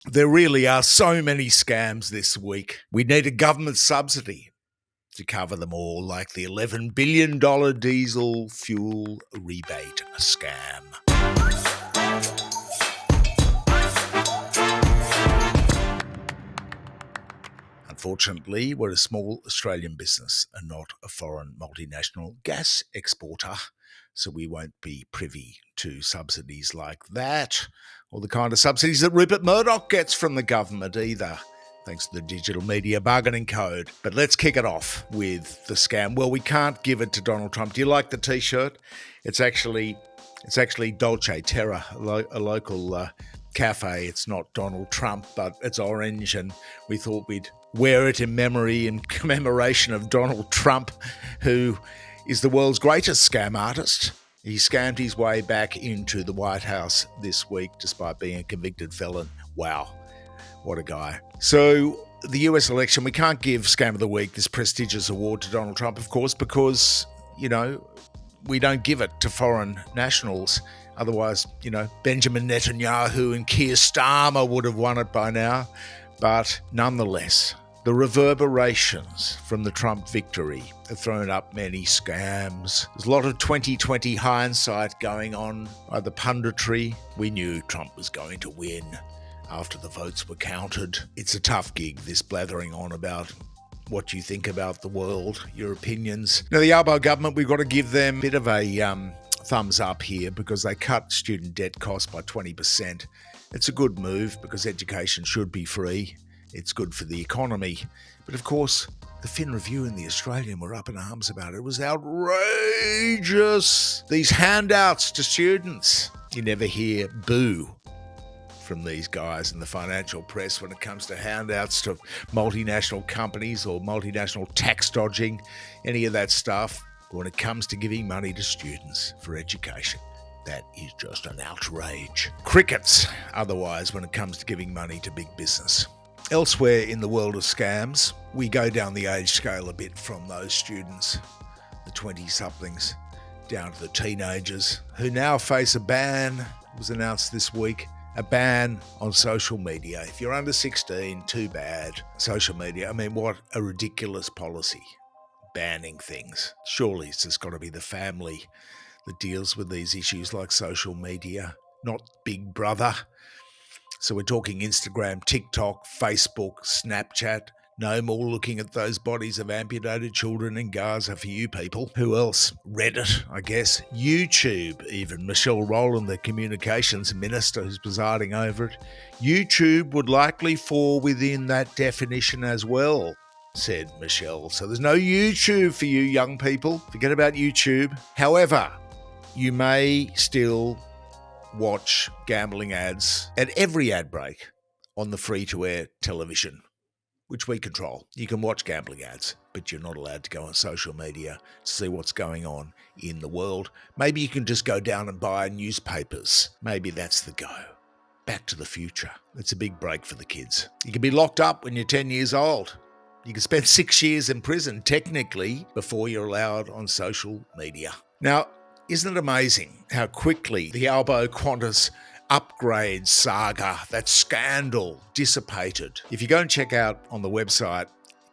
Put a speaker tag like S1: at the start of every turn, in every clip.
S1: There really are so many scams this week. We need a government subsidy to cover them all, like the $11 billion diesel fuel rebate scam. Unfortunately, we're a small Australian business and not a foreign multinational gas exporter, so we won't be privy to subsidies like that, or the kind of subsidies that Rupert Murdoch gets from the government either, thanks to the Digital Media Bargaining Code. But let's kick it off with the scam. Well, we can't give it to Donald Trump. Do you like the T-shirt? It's actually Dolce Terra, a local cafe. It's not Donald Trump, but it's orange, and we thought we'd wear it in memory and commemoration of Donald Trump, who is the world's greatest scam artist. He scammed his way back into the White House this week despite being a convicted felon. Wow, what a guy. So the US election, we can't give Scam of the Week, this prestigious award, to Donald Trump, of course, because, we don't give it to foreign nationals. Otherwise, Benjamin Netanyahu and Keir Starmer would have won it by now. But nonetheless, the reverberations from the Trump victory have thrown up many scams. There's a lot of 2020 hindsight going on by the punditry. We knew Trump was going to win after the votes were counted. It's a tough gig, this blathering on about what you think about the world, your opinions. Now, the Albow government, we've got to give them a bit of a thumbs up here because they cut student debt costs by 20%. It's a good move because education should be free. It's good for the economy. But of course, the Fin Review and the Australian were up in arms about it. It was outrageous. These handouts to students. You never hear boo from these guys in the financial press when it comes to handouts to multinational companies or multinational tax dodging, any of that stuff. But when it comes to giving money to students for education, that is just an outrage. Crickets, otherwise, when it comes to giving money to big business. Elsewhere in the world of scams, we go down the age scale a bit from those students, the 20-somethings, down to the teenagers, who now face a ban. It was announced this week. A ban on social media. If you're under 16, too bad. Social media, what a ridiculous policy. Banning things. Surely it's just got to be the family that deals with these issues like social media, not Big Brother. So we're talking Instagram, TikTok, Facebook, Snapchat. No more looking at those bodies of amputated children in Gaza for you people. Who else? Reddit, I guess. YouTube, even. Michelle Rowland, the communications minister who's presiding over it. YouTube would likely fall within that definition as well, said Michelle. So there's no YouTube for you young people. Forget about YouTube. However, you may still watch gambling ads at every ad break on the free-to-air television, which we control. You can watch gambling ads, but you're not allowed to go on social media to see what's going on in the world. Maybe you can just go down and buy newspapers. Maybe that's the go. Back to the Future. It's a big break for the kids. You can be locked up when you're 10 years old. You can spend 6 years in prison, technically, before you're allowed on social media. Now, isn't it amazing how quickly the Albow Qantas Upgrade saga, that scandal, dissipated? If you go and check out on the website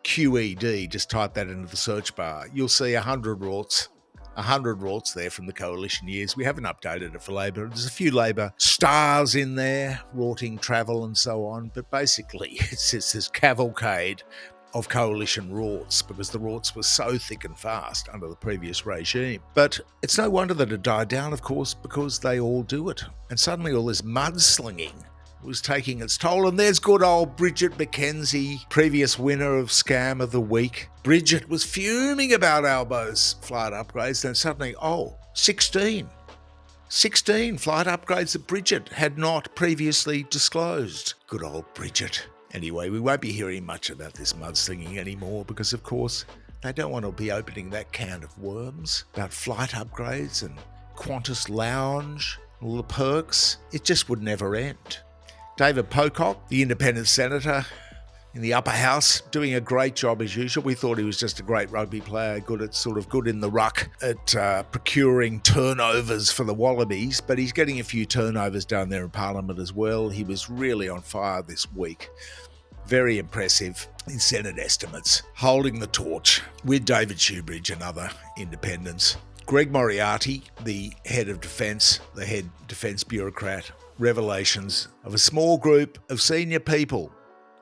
S1: QED, just type that into the search bar, you'll see 100 rorts. 100 rorts there from the coalition years. We haven't updated it for Labor. There's a few Labor stars in there, rorting travel and so on, but basically it's this cavalcade of coalition rorts because the rorts were so thick and fast under the previous regime. But it's no wonder that it died down, of course, because they all do it. And suddenly all this mudslinging was taking its toll. And there's good old Bridget McKenzie, previous winner of Scam of the Week. Bridget was fuming about Albow's flight upgrades. Then suddenly, 16 flight upgrades that Bridget had not previously disclosed. Good old Bridget. Anyway, we won't be hearing much about this mudslinging anymore because, of course, they don't want to be opening that can of worms about flight upgrades and Qantas Lounge, all the perks. It just would never end. David Pocock, the independent senator, in the upper house, doing a great job as usual. We thought he was just a great rugby player, good in the ruck at procuring turnovers for the Wallabies, but he's getting a few turnovers down there in Parliament as well. He was really on fire this week. Very impressive in Senate estimates, holding the torch with David Shoebridge and other independents. Greg Moriarty, the head of defence, the head defence bureaucrat, revelations of a small group of senior people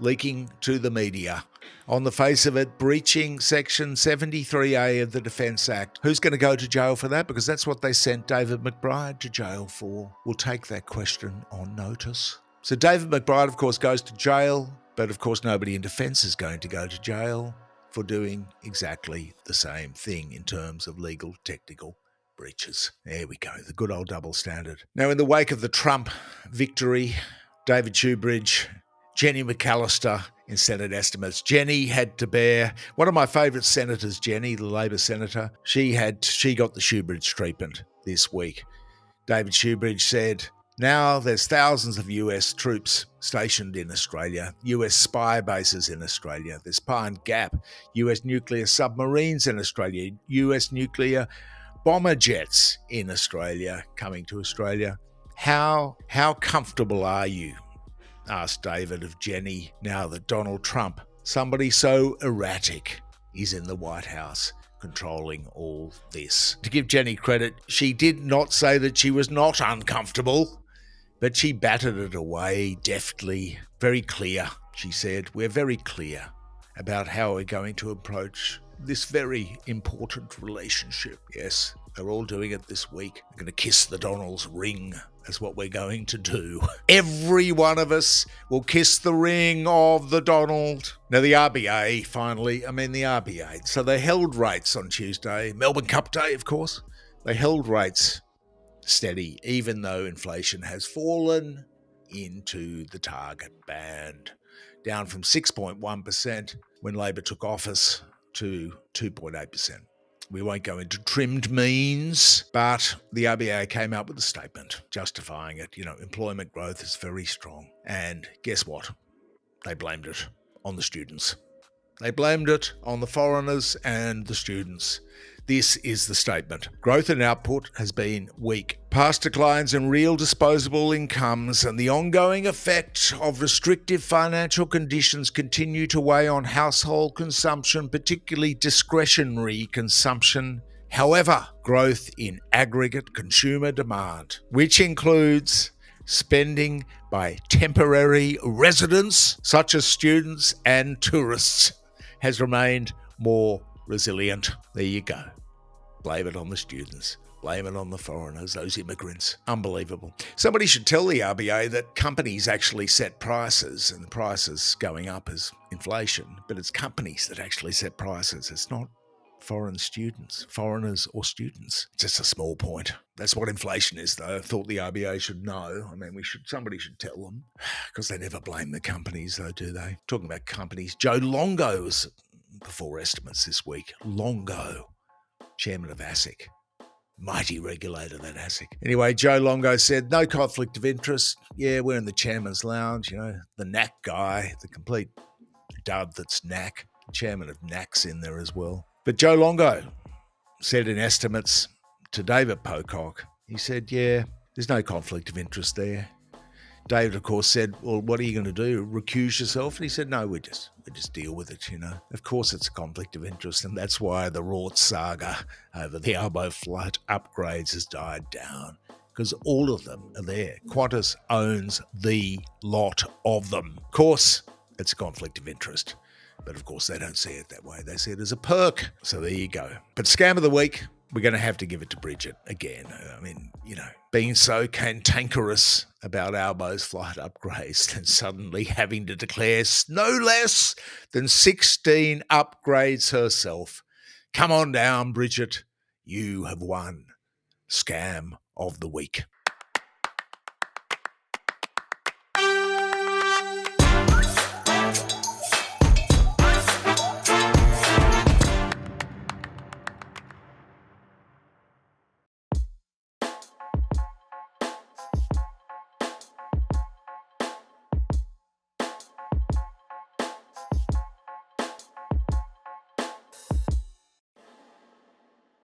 S1: leaking to the media. On the face of it, breaching Section 73A of the Defence Act. Who's going to go to jail for that? Because that's what they sent David McBride to jail for. We'll take that question on notice. So David McBride, of course, goes to jail, but of course nobody in defence is going to go to jail for doing exactly the same thing in terms of legal technical breaches. There we go, the good old double standard. Now, in the wake of the Trump victory, David Shoebridge, Jenny McAllister in Senate estimates. Jenny had to bear, one of my favourite senators, Jenny, the Labor senator, she got the Shoebridge treatment this week. David Shoebridge said, now there's thousands of US troops stationed in Australia, US spy bases in Australia. There's Pine Gap, US nuclear submarines in Australia, US nuclear bomber jets in Australia coming to Australia. How comfortable are you? Asked David of Jenny, now that Donald Trump, somebody so erratic, is in the White House controlling all this. To give Jenny credit, she did not say that she was not uncomfortable, but she batted it away deftly. Very clear, she said. We're very clear about how we're going to approach this very important relationship. Yes, they're all doing it this week. We're going to kiss the Donald's ring. That's what we're going to do. Every one of us will kiss the ring of the Donald. Now, the RBA, so they held rates on Tuesday. Melbourne Cup Day, of course. They held rates steady, even though inflation has fallen into the target band, down from 6.1% when Labor took office to 2.8%. We won't go into trimmed means, but the RBA came out with a statement justifying it. Employment growth is very strong. And guess what? They blamed it on the students. They blamed it on the foreigners and the students. This is the statement. Growth in output has been weak. Past declines in real disposable incomes and the ongoing effect of restrictive financial conditions continue to weigh on household consumption, particularly discretionary consumption. However, growth in aggregate consumer demand, which includes spending by temporary residents, such as students and tourists, has remained more resilient. There you go. Blame it on the students. Blame it on the foreigners, those immigrants. Unbelievable. Somebody should tell the RBA that companies actually set prices, and the prices going up is inflation, but it's companies that actually set prices. It's not foreigners or students. It's just a small point. That's what inflation is, though. I thought the RBA should know. Somebody should tell them, because they never blame the companies, though, do they? Talking about companies, Joe Longo was before estimates this week. Longo, chairman of ASIC. Mighty regulator, that ASIC. Anyway, Joe Longo said, no conflict of interest. Yeah, we're in the chairman's lounge, the NAC guy, the complete dud that's NAC. Chairman of NAC's in there as well. But Joe Longo said in estimates to David Pocock, he said, yeah, there's no conflict of interest there. David, of course, said, well, what are you going to do? Recuse yourself? And he said, no, we just deal with it, Of course it's a conflict of interest, and that's why the Rort saga over the Albow flight upgrades has died down, because all of them are there. Qantas owns the lot of them. Of course, it's a conflict of interest. But of course, they don't see it that way. They see it as a perk. So there you go. But scam of the week, we're going to have to give it to Bridget again. Being so cantankerous about Albow's flight upgrades and suddenly having to declare no less than 16 upgrades herself. Come on down, Bridget. You have won. Scam of the week.